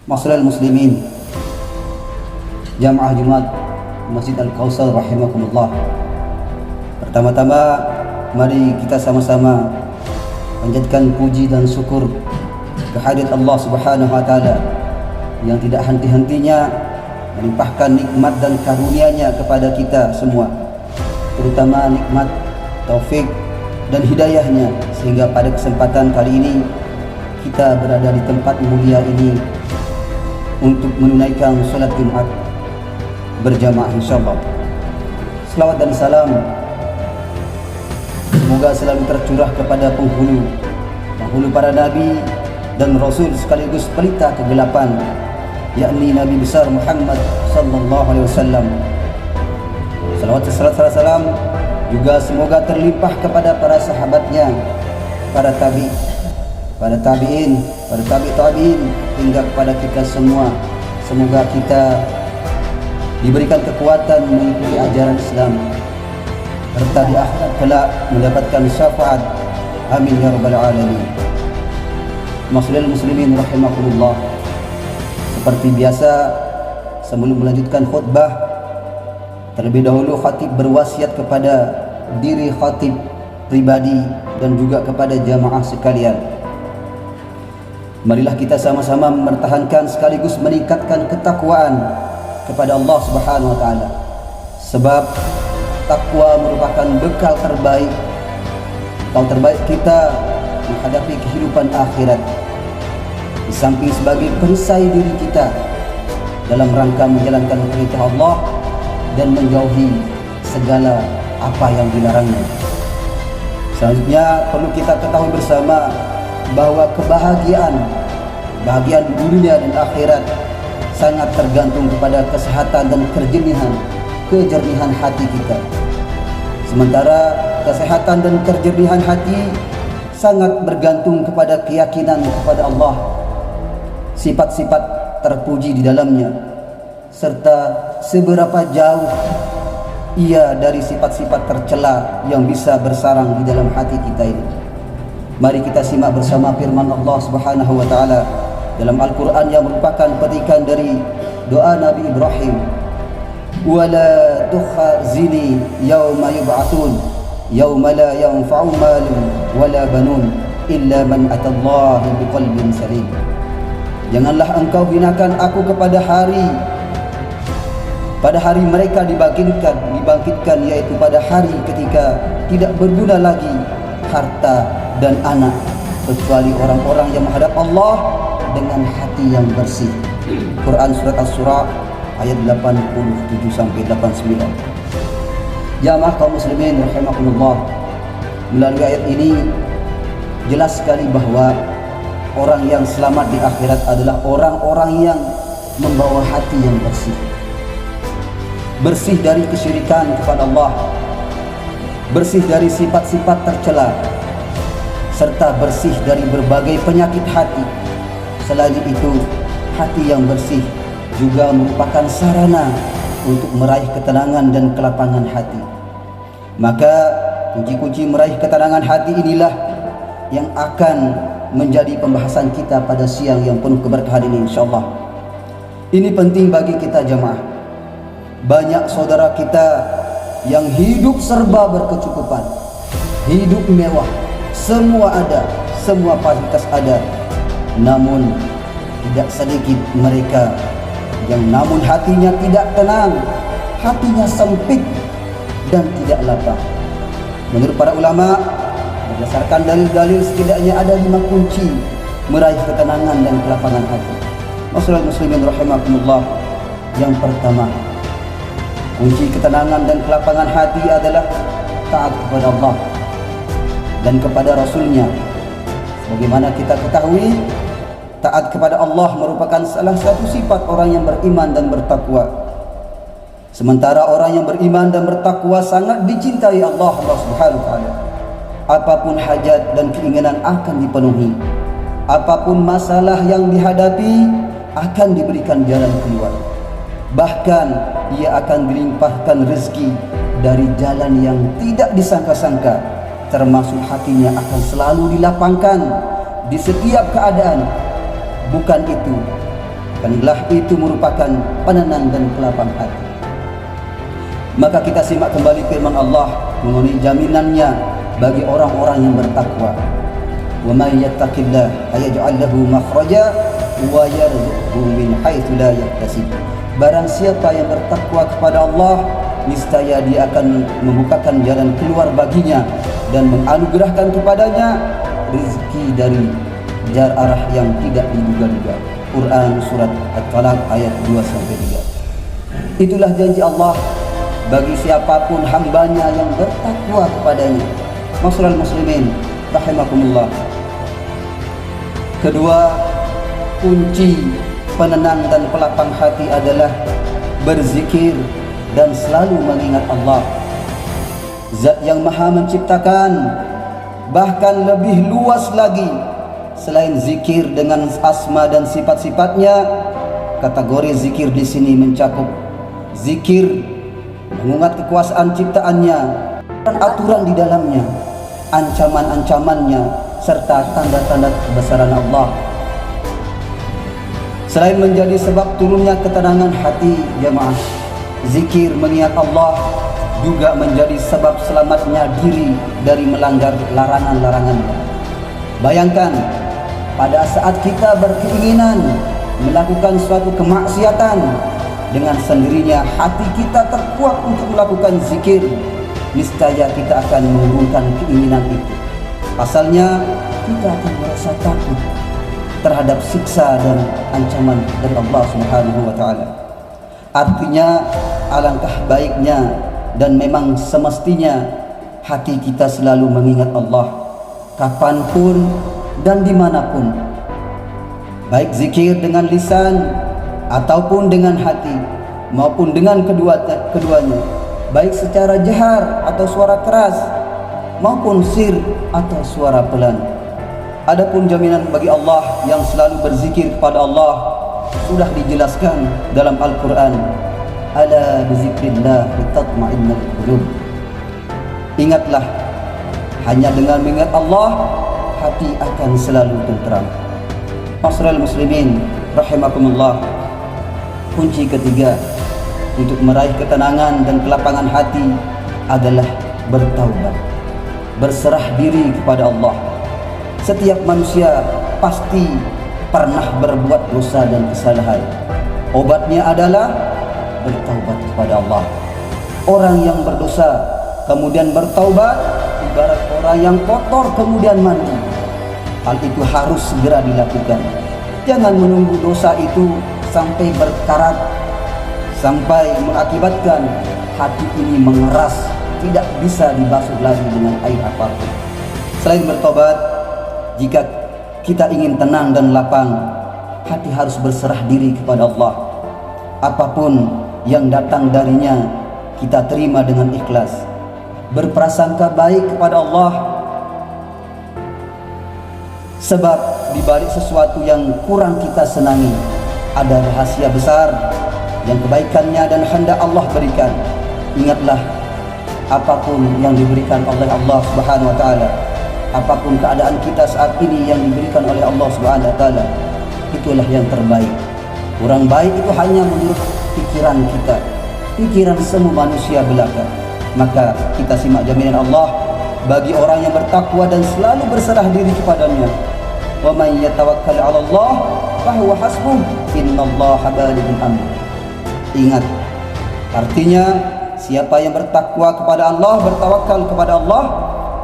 Masyaallah muslimin, Jamaah Jumat Masjid Al-Kautsar rahimakumullah. Pertama-tama mari kita sama-sama panjatkan puji dan syukur kehadirat Allah Subhanahu wa taala yang tidak henti-hentinya melimpahkan nikmat dan karunia-Nya kepada kita semua, terutama nikmat taufik dan hidayah-Nya, sehingga pada kesempatan kali ini kita berada di tempat mulia ini untuk menunaikan salat Jumat berjamaah insyaallah. Selawat dan salam semoga selalu tercurah kepada penghulu para nabi dan rasul sekaligus pelita kegelapan, yakni Nabi besar Muhammad sallallahu alaihi wasallam. Selawat serta salam juga semoga terlimpah kepada para sahabatnya, para tabi'in, para tabi'in hingga kepada kita semua. Semoga kita diberikan kekuatan mengikuti ajaran Islam serta di akhirat kelak mendapatkan syafaat. Amin ya rabbal alamin. Masyaallah muslimin rahimakumullah. Seperti biasa, sebelum melanjutkan khutbah, terlebih dahulu khatib berwasiat kepada diri khatib pribadi dan juga kepada jamaah sekalian. Marilah kita sama-sama mempertahankan sekaligus meningkatkan ketakwaan kepada Allah Subhanahu wa taala. Sebab takwa merupakan bekal terbaik kita menghadapi kehidupan akhirat. Di samping sebagai perisai diri kita dalam rangka menjalankan perintah Allah dan menjauhi segala apa yang dilarangnya. Selanjutnya perlu kita ketahui bersama bahwa kebahagiaan di dunia dan akhirat sangat tergantung kepada kesehatan dan kejernihan hati kita. Sementara kesehatan dan kejernihan hati sangat bergantung kepada keyakinan kepada Allah, sifat-sifat terpuji di dalamnya, serta seberapa jauh ia dari sifat-sifat tercela yang bisa bersarang di dalam hati kita ini. Mari kita simak bersama firman Allah Subhanahu wa taala dalam Al-Qur'an yang merupakan petikan dari doa Nabi Ibrahim. Wala tukhzini yauma yub'atsun yauma la yanfa'u malun wala banun illa man atallaha biqalbin salim. Janganlah engkau hinakan aku pada hari mereka dibangkitkan, yaitu pada hari ketika tidak berguna lagi harta dan anak, kecuali orang-orang yang menghadap Allah dengan hati yang bersih. Quran surat Asy-Syura ayat 87 sampai 89. Jamaah kaum muslimin rahimakumullah, melalui ayat ini jelas sekali bahwa orang yang selamat di akhirat adalah orang-orang yang membawa hati yang bersih dari kesyirikan kepada Allah, bersih dari sifat-sifat tercela, serta bersih dari berbagai penyakit hati. Selain itu, hati yang bersih juga merupakan sarana untuk meraih ketenangan dan kelapangan hati. Maka kunci-kunci meraih ketenangan hati inilah yang akan menjadi pembahasan kita pada siang yang penuh keberkahan ini insyaallah. Ini penting bagi kita jamaah. Banyak saudara kita yang hidup serba berkecukupan, hidup mewah, semua ada, semua fasilitas ada, namun tidak sedikit mereka yang namun hatinya tidak tenang, hatinya sempit dan tidak lapang. Menurut para ulama, berdasarkan dalil-dalil setidaknya ada 5 kunci meraih ketenangan dan kelapangan hati. Masyaallah muslimin rahimakumullah. Yang pertama, kunci ketenangan dan kelapangan hati adalah taat kepada Allah dan kepada Rasul-Nya. Sebagaimana kita ketahui, taat kepada Allah merupakan salah satu sifat orang yang beriman dan bertakwa. Sementara orang yang beriman dan bertakwa sangat dicintai Allah Subhanahu wa taala. Apapun hajat dan keinginan akan dipenuhi. Apapun masalah yang dihadapi akan diberikan jalan keluar. Bahkan ia akan dilimpahkan rezeki dari jalan yang tidak disangka-sangka, termasuk hatinya akan selalu dilapangkan di setiap keadaan. Bukan itu, Karena itu merupakan penenang dan pelapang hati. Maka kita simak kembali firman Allah mengenai jaminannya bagi orang-orang yang bertakwa. Wa may yattaqillah yaj'al lahu makhraja wa yarzuqhu min haitsu la yahtasib. Barang siapa yang bertakwa kepada Allah, niscaya dia akan membukakan jalan keluar baginya dan menganugerahkan kepadanya rezeki dari arah yang tidak diduga-duga. Quran surat At-Talaq ayat 2-3. Itulah janji Allah bagi siapapun hambanya yang bertakwa kepadanya. Masyarul muslimin rahimakumullah. Kedua, kunci penenang dan pelapang hati adalah berzikir dan selalu mengingat Allah, Zat yang Maha menciptakan. Bahkan lebih luas lagi, selain zikir dengan asma dan sifat-sifatnya, kategori zikir di sini mencakup zikir mengingat kekuasaan ciptaannya, aturan di dalamnya, ancaman-ancamannya, serta tanda-tanda kebesaran Allah. Selain menjadi sebab turunnya ketenangan hati jemaah, zikir mengingat Allah juga menjadi sebab selamatnya diri dari melanggar larangan-larangannya. Bayangkan, pada saat kita berkeinginan melakukan suatu kemaksiatan, dengan sendirinya hati kita terkuat untuk melakukan zikir, niscaya kita akan mengurungkan keinginan itu. Pasalnya, kita akan merasa takut terhadap siksa dan ancaman dari Allah Subhanahu wa taala. Artinya, alangkah baiknya dan memang semestinya hati kita selalu mengingat Allah kapanpun dan dimanapun, baik zikir dengan lisan ataupun dengan hati maupun dengan keduanya, baik secara jahar atau suara keras maupun sir atau suara pelan. Adapun jaminan bagi Allah yang selalu berzikir kepada Allah sudah dijelaskan dalam Al-Quran. Ala bizikrillah tatma'innul qulub. Ingatlah, hanya dengan mengingat Allah, hati akan selalu tenteram. Masyarul muslimin rahimakumullah. Kunci ketiga untuk meraih ketenangan dan kelapangan hati adalah bertaubat, berserah diri kepada Allah. Setiap manusia pasti pernah berbuat dosa dan kesalahan. Obatnya adalah bertaubat kepada Allah. Orang yang berdosa kemudian bertaubat ibarat orang yang kotor kemudian mandi. Hal itu harus segera dilakukan. Jangan menunggu dosa itu sampai berkarat, sampai mengakibatkan hati ini mengeras, tidak bisa dibasuh lagi dengan air apapun. Selain bertobat, jika kita ingin tenang dan lapang, hati harus berserah diri kepada Allah. Apapun yang datang darinya, kita terima dengan ikhlas, berprasangka baik kepada Allah. Sebab di balik sesuatu yang kurang kita senangi, ada rahasia besar yang kebaikannya dan hendak Allah berikan. Ingatlah, apapun yang diberikan oleh Allah Subhanahu wa taala, apapun keadaan kita saat ini yang diberikan oleh Allah Subhanahu wa taala, itulah yang terbaik. Kurang baik itu hanya menurut pikiran kita, pikiran semua manusia belaka. Maka kita simak jaminan Allah bagi orang yang bertakwa dan selalu berserah diri kepadanya. Wa may yatawakkal 'ala Allah fa huwa hasbuh, innallaha balighul amr. Ingat, artinya siapa yang bertakwa kepada Allah, bertawakal kepada Allah,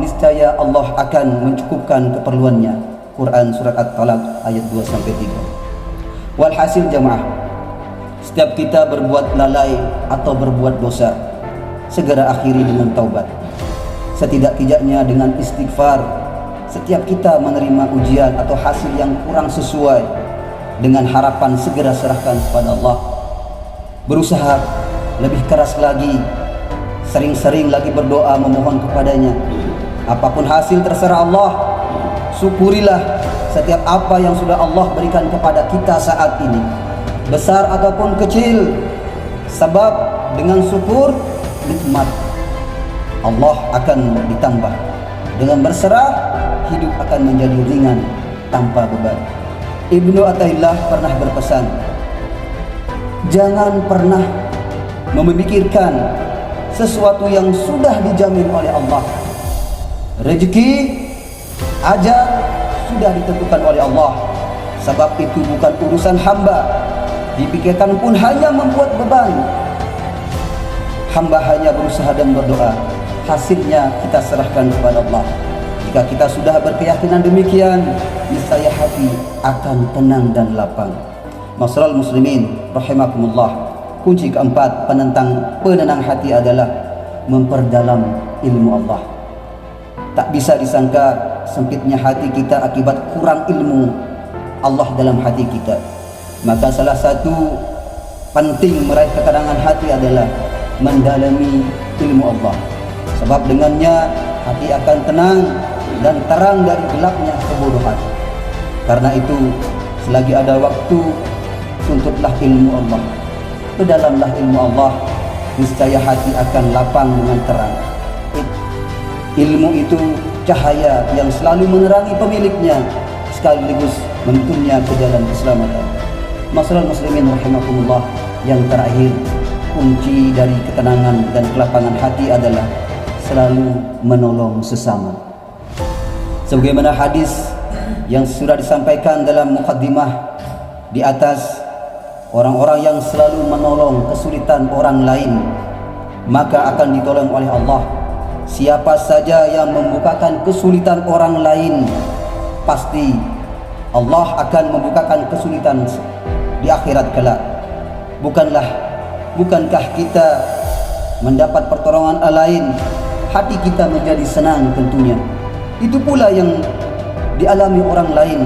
niscaya Allah akan mencukupkan keperluannya. Quran surat At-Talaq ayat 2-3. Walhasil jamaah, setiap kita berbuat lalai atau berbuat dosa, segera akhiri dengan taubat. Setidak-tidaknya dengan istighfar. Setiap kita menerima ujian atau hasil yang kurang sesuai, dengan harapan segera serahkan kepada Allah. Berusaha lebih keras lagi, sering-sering lagi berdoa memohon kepadanya. Apapun hasil terserah Allah. Syukurilah setiap apa yang sudah Allah berikan kepada kita saat ini, besar ataupun kecil. Sebab dengan syukur, nikmat Allah akan ditambah. Dengan berserah, hidup akan menjadi ringan tanpa beban. Ibnu Athaillah pernah berpesan, Jangan pernah memikirkan sesuatu yang sudah dijamin oleh Allah. Rezeki, ajal sudah ditentukan oleh Allah. Sebab itu bukan urusan hamba. Dipikirkan pun hanya membuat beban. Hamba hanya berusaha dan berdoa. Hasilnya kita serahkan kepada Allah. Jika kita sudah berkeyakinan demikian, niscaya hati akan tenang dan lapang. Masyaallah muslimin rahimakumullah. Kunci keempat penenang hati adalah memperdalam ilmu Allah. Tak bisa disangka sempitnya hati kita akibat kurang ilmu Allah dalam hati kita. Maka salah satu penting meraih ketenangan hati adalah mendalami ilmu Allah. Sebab dengannya hati akan tenang dan terang dari gelapnya kebodohan. Karena itu selagi ada waktu, tuntutlah ilmu Allah. Perdalamlah ilmu Allah, niscaya hati akan lapang dengan terang. Ilmu itu cahaya yang selalu menerangi pemiliknya, sekaligus menuntunnya ke jalan keselamatan. Masyaallah muslimin rahimakumullah, yang terakhir, kunci dari ketenangan dan kelapangan hati adalah selalu menolong sesama. Sebagaimana hadis yang sudah disampaikan dalam mukaddimah di atas, orang-orang yang selalu menolong kesulitan orang lain maka akan ditolong oleh Allah. Siapa saja yang membukakan kesulitan orang lain, pasti Allah akan membukakan kesulitan di akhirat kelak. Bukankah kita mendapat pertolongan lain, hati kita menjadi senang tentunya. Itu pula yang dialami orang lain.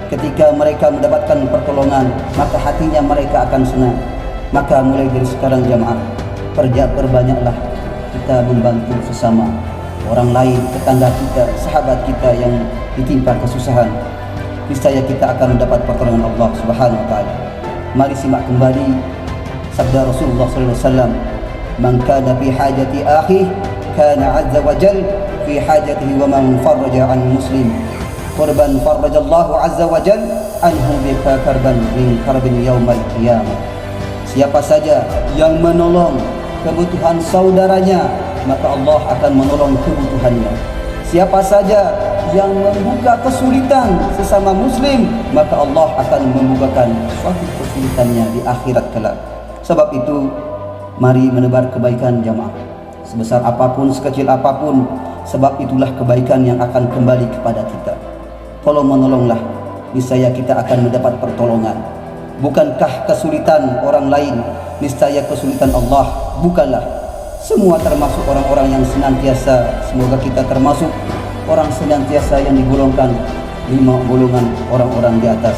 Ketika mereka mendapatkan pertolongan, maka hatinya mereka akan senang. Maka mulai dari sekarang jamaah, perbanyaklah kita membantu sesama orang lain, tetangga kita, sahabat kita yang ditimpa kesusahan. Niscaya kita akan mendapat pertolongan Allah Subhanahu wa taala. Mari simak kembali sabda Rasulullah sallallahu alaihi wasallam, "Man kana fi hajati akhi, kana 'azza wa jalla fi hajatihi, wa man faraja 'an muslim qurban farajallahu 'azza wa jalla anhu bi karban min karbin yaumal qiyamah." Siapa saja yang menolong kebutuhan saudaranya, maka Allah akan menolong kebutuhannya. Siapa saja yang membuka kesulitan sesama muslim, maka Allah akan membukakan suatu kesulitannya di akhirat kelak. Sebab itu, mari menebar kebaikan jamaah, sebesar apapun, sekecil apapun. Sebab itulah kebaikan yang akan kembali kepada kita. Tolong menolonglah, niscaya kita akan mendapat pertolongan. Bukankah kesulitan orang lain niscaya kesulitan Allah? Bukanlah. Semua termasuk orang-orang yang senantiasa, semoga kita termasuk orang senantiasa yang digolongkan 5 golongan orang-orang di atas.